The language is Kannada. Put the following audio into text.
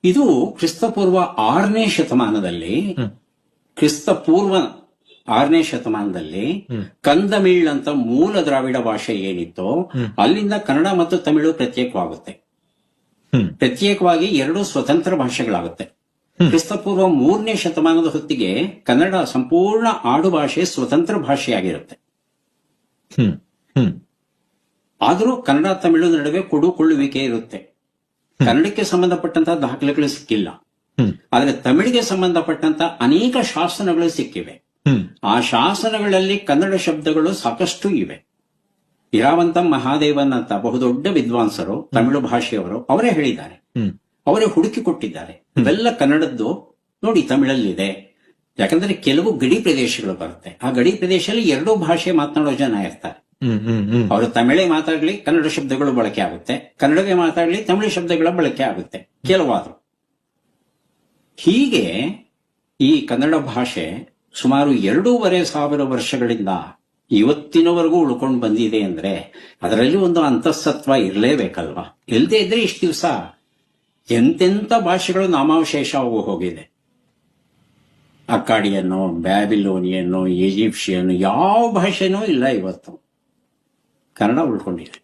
ಇದು ಕ್ರಿಸ್ತಪೂರ್ವ 6ನೇ ಶತಮಾನದಲ್ಲಿ ಹ್ಮ್. ಕ್ರಿಸ್ತಪೂರ್ವ 6ನೇ ಶತಮಾನದಲ್ಲಿ ಕಂದಮಿಳ್ ಅಂತ ಮೂಲ ದ್ರಾವಿಡ ಭಾಷೆ ಏನಿತ್ತೋ ಅಲ್ಲಿಂದ ಕನ್ನಡ ಮತ್ತು ತಮಿಳು ಪ್ರತ್ಯೇಕವಾಗುತ್ತೆ. ಹ್ಮ್. ಪ್ರತ್ಯೇಕವಾಗಿ ಎರಡು ಸ್ವತಂತ್ರ ಭಾಷೆಗಳಾಗುತ್ತೆ. ಕ್ರಿಸ್ತಪೂರ್ವ 3ನೇ ಶತಮಾನದ ಹೊತ್ತಿಗೆ ಕನ್ನಡ ಸಂಪೂರ್ಣ ಆಡು ಭಾಷೆ ಸ್ವತಂತ್ರ ಭಾಷೆಯಾಗಿರುತ್ತೆ. ಹ್ಮ್. ಹ್ಮ್. ಆದರೂ ಕನ್ನಡ ತಮಿಳು ನಡುವೆ ಕೊಡುಕೊಳ್ಳುವಿಕೆ ಇರುತ್ತೆ. ಕನ್ನಡಕ್ಕೆ ಸಂಬಂಧಪಟ್ಟಂತಹ ದಾಖಲೆಗಳು ಸಿಕ್ಕಿಲ್ಲ, ಹ್ಮ್. ಆದರೆ ತಮಿಳಿಗೆ ಸಂಬಂಧಪಟ್ಟಂತ ಅನೇಕ ಶಾಸನಗಳು ಸಿಕ್ಕಿವೆ. ಹ್ಮ್. ಆ ಶಾಸನಗಳಲ್ಲಿ ಕನ್ನಡ ಶಬ್ದಗಳು ಸಾಕಷ್ಟು ಇವೆ. ಇರಾವಂತ ಮಹಾದೇವನ್ ಅಂತ ಬಹುದೊಡ್ಡ ವಿದ್ವಾಂಸರು, ತಮಿಳು ಭಾಷೆಯವರು, ಅವರೇ ಹೇಳಿದ್ದಾರೆ, ಹ್ಮ್. ಅವರೇ ಹುಡುಕಿ ಕೊಟ್ಟಿದ್ದಾರೆ. ಇವೆಲ್ಲ ಕನ್ನಡದ್ದು ನೋಡಿ ತಮಿಳಲ್ಲಿದೆ. ಯಾಕಂದ್ರೆ ಕೆಲವು ಗಡಿ ಪ್ರದೇಶಗಳು ಬರುತ್ತೆ. ಆ ಗಡಿ ಪ್ರದೇಶದಲ್ಲಿ ಎರಡೂ ಭಾಷೆ ಮಾತನಾಡೋ ಜನ ಇರ್ತಾರೆ. ಹ್ಮ್. ಹ್ಮ್. ಹ್ಮ್. ಅವರು ತಮಿಳೇ ಮಾತಾಡ್ಲಿ ಕನ್ನಡ ಶಬ್ದಗಳು ಬಳಕೆ ಆಗುತ್ತೆ, ಕನ್ನಡವೇ ಮಾತಾಡ್ಲಿ ತಮಿಳು ಶಬ್ದಗಳ ಬಳಕೆ ಆಗುತ್ತೆ ಕೆಲವಾದ್ರು. ಹೀಗೆ ಈ ಕನ್ನಡ ಭಾಷೆ ಸುಮಾರು 2,500 ವರ್ಷಗಳಿಂದ ಇವತ್ತಿನವರೆಗೂ ಉಳ್ಕೊಂಡು ಬಂದಿದೆ ಅಂದ್ರೆ ಅದರಲ್ಲಿ ಒಂದು ಅಂತಃಸತ್ವ ಇರಲೇಬೇಕಲ್ವಾ? ಇಲ್ಲದೆ ಇದ್ರೆ ಇಷ್ಟು ದಿವಸ ಎಂತೆಂಥ ಭಾಷೆಗಳು ನಾಮಾವಶೇಷ ಹೋಗಿದೆ. ಅಕ್ಕಾಡಿಯನ್ನು, ಬ್ಯಾಬಿಲೋನಿಯನ್ನು, ಈಜಿಪ್ಷಿಯನ್ನು, ಯಾವ ಭಾಷೆನೂ ಇಲ್ಲ ಇವತ್ತು. ಕನ್ನಡ ಉಳ್ಕೊಂಡಿದೆ.